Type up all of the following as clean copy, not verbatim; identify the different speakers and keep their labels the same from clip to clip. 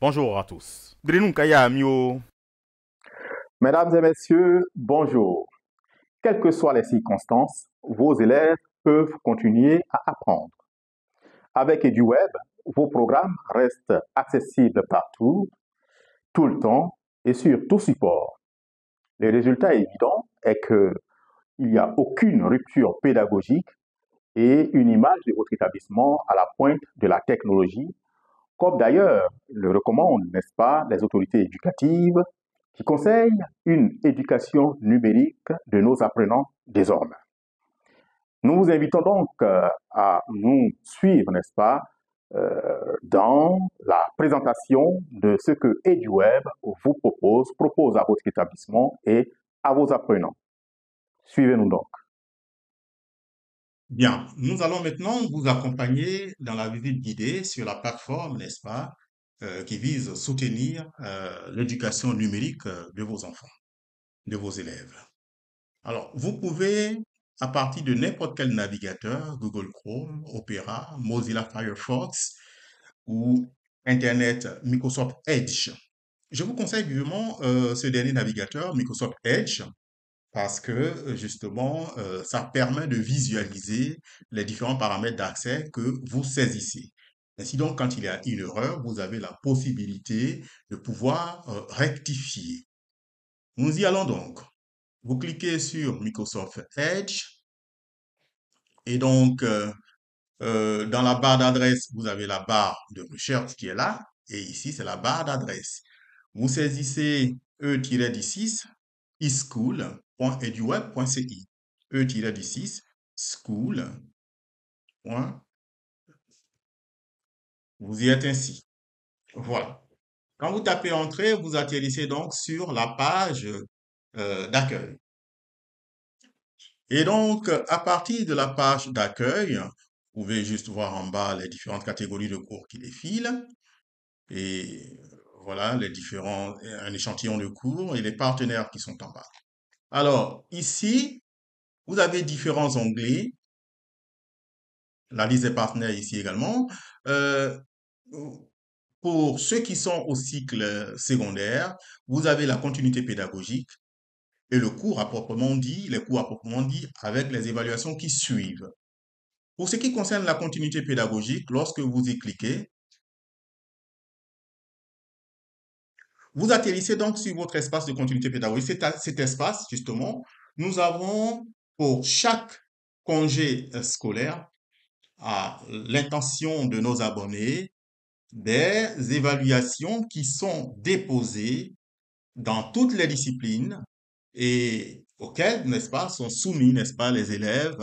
Speaker 1: Bonjour à tous. Grinu Kaya Mio.
Speaker 2: Mesdames et messieurs, bonjour. Quelles que soient les circonstances, vos élèves peuvent continuer à apprendre. Avec EduWeb, vos programmes restent accessibles partout, tout le temps et sur tout support. Le résultat évident est qu'il n'y a aucune rupture pédagogique et une image de votre établissement à la pointe de la technologie, comme d'ailleurs le recommandent, n'est-ce pas, les autorités éducatives qui conseillent une éducation numérique de nos apprenants désormais. Nous vous invitons donc à nous suivre, n'est-ce pas, dans la présentation de ce que EduWeb vous propose à votre établissement et à vos apprenants. Suivez-nous donc.
Speaker 3: Bien, nous allons maintenant vous accompagner dans la visite guidée sur la plateforme, n'est-ce pas, qui vise à soutenir l'éducation numérique de vos enfants, de vos élèves. Alors, vous pouvez, à partir de n'importe quel navigateur, Google Chrome, Opera, Mozilla Firefox ou Internet Microsoft Edge. Je vous conseille vivement ce dernier navigateur, Microsoft Edge, parce que justement, ça permet de visualiser les différents paramètres d'accès que vous saisissez. Ainsi donc, quand il y a une erreur, vous avez la possibilité de pouvoir rectifier. Nous y allons donc. Vous cliquez sur Microsoft Edge et donc dans la barre d'adresse, vous avez la barre de recherche qui est là et ici, c'est la barre d'adresse. Vous saisissez E-6 school.eduweb.ci. E-6 school. Vous y êtes ainsi. Voilà. Quand vous tapez Entrée, vous atterrissez donc sur la page d'accueil. Et donc, à partir de la page d'accueil, vous pouvez juste voir en bas les différentes catégories de cours qui défilent. Et voilà, un échantillon de cours et les partenaires qui sont en bas. Alors, ici, vous avez différents onglets. La liste des partenaires ici également. Euh, pour ceux qui sont au cycle secondaire, vous avez la continuité pédagogique et le cours à proprement dit, les cours à proprement dit avec les évaluations qui suivent. Pour ce qui concerne la continuité pédagogique, lorsque vous y cliquez, vous atterrissez donc sur votre espace de continuité pédagogique. Cet espace, justement, nous avons pour chaque congé scolaire, à l'intention de nos abonnés, des évaluations qui sont déposées dans toutes les disciplines et auxquelles, n'est-ce pas, sont soumis, n'est-ce pas, les élèves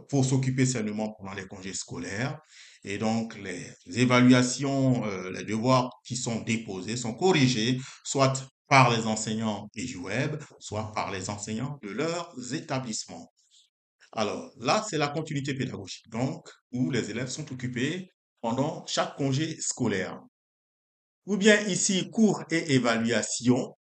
Speaker 3: pour s'occuper seulement pendant les congés scolaires. Et donc, les évaluations, les devoirs qui sont déposés sont corrigés, soit par les enseignants EduWeb, soit par les enseignants de leurs établissements. Alors, là, c'est la continuité pédagogique, donc, où les élèves sont occupés pendant chaque congé scolaire. Ou bien ici, cours et évaluation.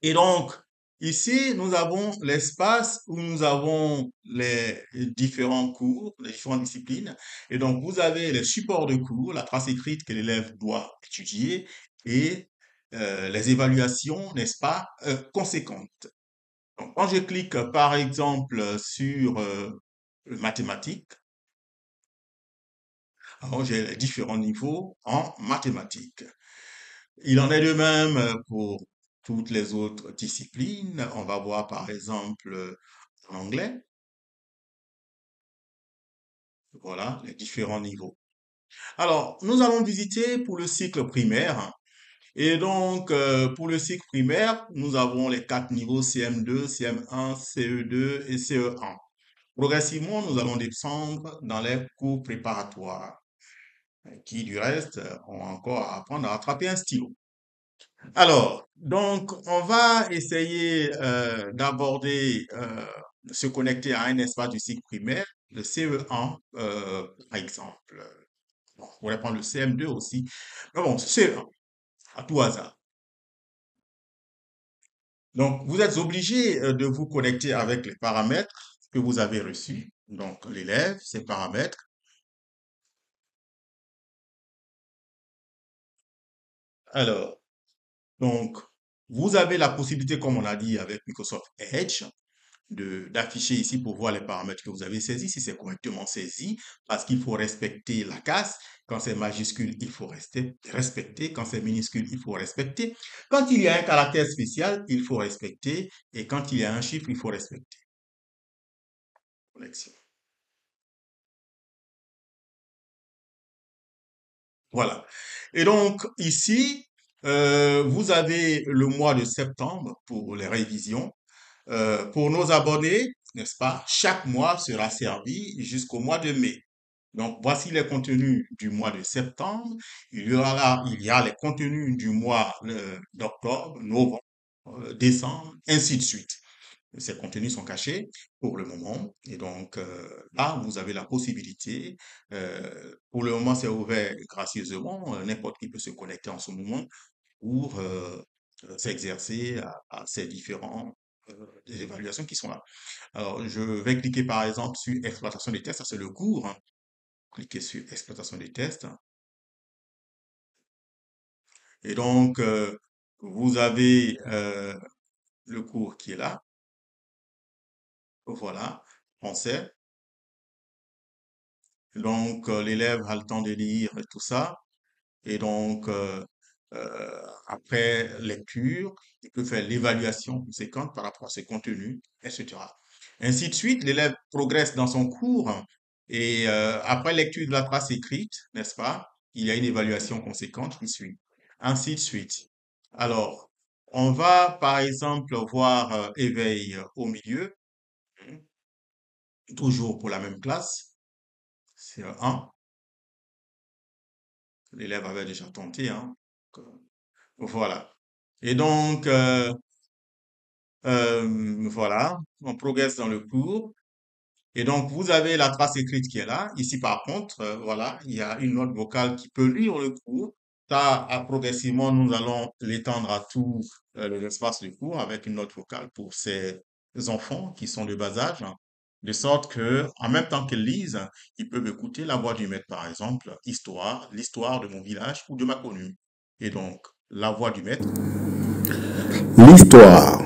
Speaker 3: Et donc, ici, nous avons l'espace où nous avons les différents cours, les différentes disciplines. Et donc, vous avez les supports de cours, la trace écrite que l'élève doit étudier et les évaluations, n'est-ce pas, conséquentes. Donc, quand je clique, par exemple, sur mathématiques, alors j'ai les différents niveaux en mathématiques. Il en est de même pour toutes les autres disciplines. On va voir par exemple l'anglais. Voilà les différents niveaux. Alors, nous allons visiter pour le cycle primaire. Et donc, pour le cycle primaire, nous avons les quatre niveaux CM2, CM1, CE2 et CE1. Progressivement, nous allons descendre dans les cours préparatoires, qui du reste ont encore à apprendre à attraper un stylo. Alors, donc, on va essayer d'aborder, se connecter à un espace du cycle primaire, le CE1, par exemple. Bon, on pourrait prendre le CM2 aussi. Mais bon, CE1, à tout hasard. Donc, vous êtes obligé de vous connecter avec les paramètres que vous avez reçus. Donc, l'élève, ses paramètres. Alors, donc, vous avez la possibilité, comme on a dit avec Microsoft Edge, d'afficher ici pour voir les paramètres que vous avez saisis, si c'est correctement saisi, parce qu'il faut respecter la casse. Quand c'est majuscule, il faut respecter. Quand c'est minuscule, il faut respecter. Quand il y a un caractère spécial, il faut respecter. Et quand il y a un chiffre, il faut respecter. Connexion. Voilà. Et donc, ici, vous avez le mois de septembre pour les révisions. Pour nos abonnés, n'est-ce pas, chaque mois sera servi jusqu'au mois de mai. Donc, voici les contenus du mois de septembre. Il y a les contenus du mois d'octobre, novembre, décembre, ainsi de suite. Ces contenus sont cachés pour le moment. Et donc, là, vous avez la possibilité. Pour le moment, c'est ouvert gracieusement. N'importe qui peut se connecter en ce moment pour s'exercer à ces différents des évaluations qui sont là. Alors, je vais cliquer par exemple sur exploitation des tests. Ça, c'est le cours, hein. Cliquez sur exploitation des tests. Et donc, vous avez le cours qui est là. Voilà, français. Donc, l'élève a le temps de lire et tout ça. Et donc, après lecture, il peut faire l'évaluation conséquente par rapport à ses contenus, etc. Ainsi de suite, l'élève progresse dans son cours et après lecture de la trace écrite, n'est-ce pas, il y a une évaluation conséquente qui suit. Ainsi de suite. Alors, on va par exemple voir éveil au milieu, hein, toujours pour la même classe, c'est 1. L'élève avait déjà tenté, hein. Voilà. Et donc, voilà, on progresse dans le cours. Et donc, vous avez la trace écrite qui est là. Ici, par contre, voilà, il y a une note vocale qui peut lire le cours. Ça, progressivement, nous allons l'étendre à tous les espaces du cours avec une note vocale pour ces enfants qui sont de bas âge, hein, de sorte que, en même temps qu'ils lisent, ils peuvent écouter la voix du maître, par exemple, histoire, l'histoire de mon village ou de ma commune. Et donc, la voix du maître.
Speaker 4: L'histoire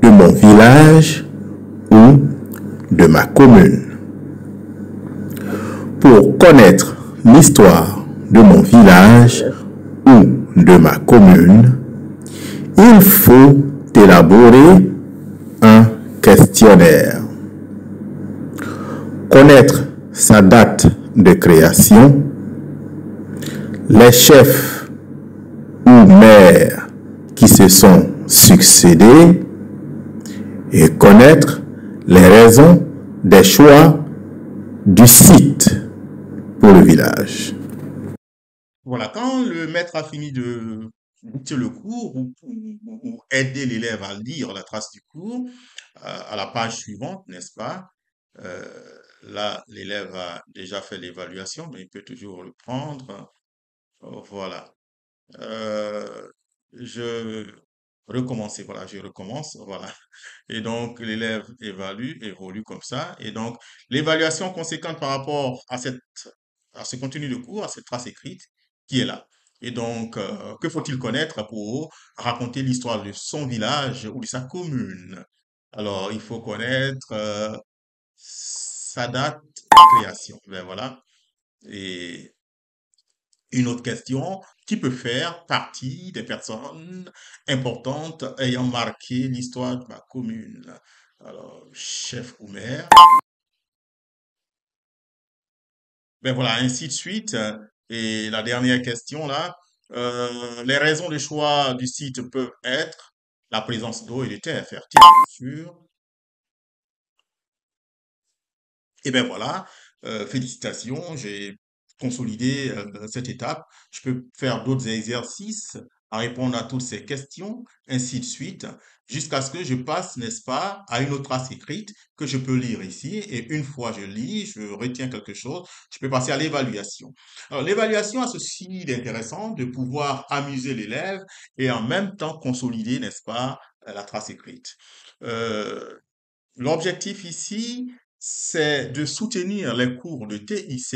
Speaker 4: de mon village ou de ma commune. Pour connaître l'histoire de mon village ou de ma commune, il faut élaborer un questionnaire. Connaître sa date de création, les chefs ou maires qui se sont succédés et connaître les raisons des choix du site pour le village.
Speaker 3: Voilà, quand le maître a fini de dicter le cours ou aider l'élève à lire la trace du cours, à la page suivante, n'est-ce pas? Là, l'élève a déjà fait l'évaluation, mais il peut toujours le prendre. Voilà. Euh, je recommencer, voilà, je recommence, voilà. Et donc, l'élève évolue comme ça. Et donc, l'évaluation conséquente par rapport à ce contenu de cours, à cette trace écrite qui est là. Et donc, que faut-il connaître pour raconter l'histoire de son village ou de sa commune? Alors, il faut connaître sa date de création. Ben voilà. Et une autre question, qui peut faire partie des personnes importantes ayant marqué l'histoire de ma commune? Alors, chef ou maire. Ben voilà, ainsi de suite. Et la dernière question là, les raisons de choix du site peuvent être la présence d'eau et de terres fertiles, bien sûr. Et ben voilà, félicitations, j'ai consolidé cette étape. Je peux faire d'autres exercices à répondre à toutes ces questions, ainsi de suite, jusqu'à ce que je passe, n'est-ce pas, à une autre trace écrite que je peux lire ici. Et une fois je lis, je retiens quelque chose, je peux passer à l'évaluation. Alors, l'évaluation a ceci d'intéressant de pouvoir amuser l'élève et en même temps consolider, n'est-ce pas, la trace écrite. Euh, L'objectif ici, c'est de soutenir les cours de TICE.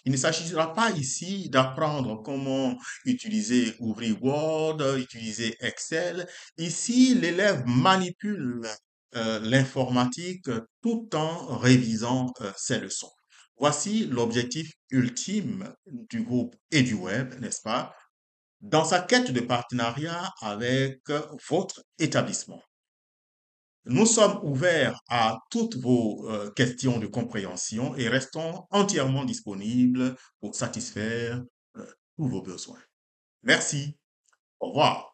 Speaker 3: Il ne s'agira pas ici d'apprendre comment utiliser ouvrir Word, utiliser Excel. Ici, l'élève manipule l'informatique tout en révisant ses leçons. Voici l'objectif ultime du groupe EduWeb, n'est-ce pas, dans sa quête de partenariat avec votre établissement. Nous sommes ouverts à toutes vos questions de compréhension et restons entièrement disponibles pour satisfaire tous vos besoins. Merci. Au revoir.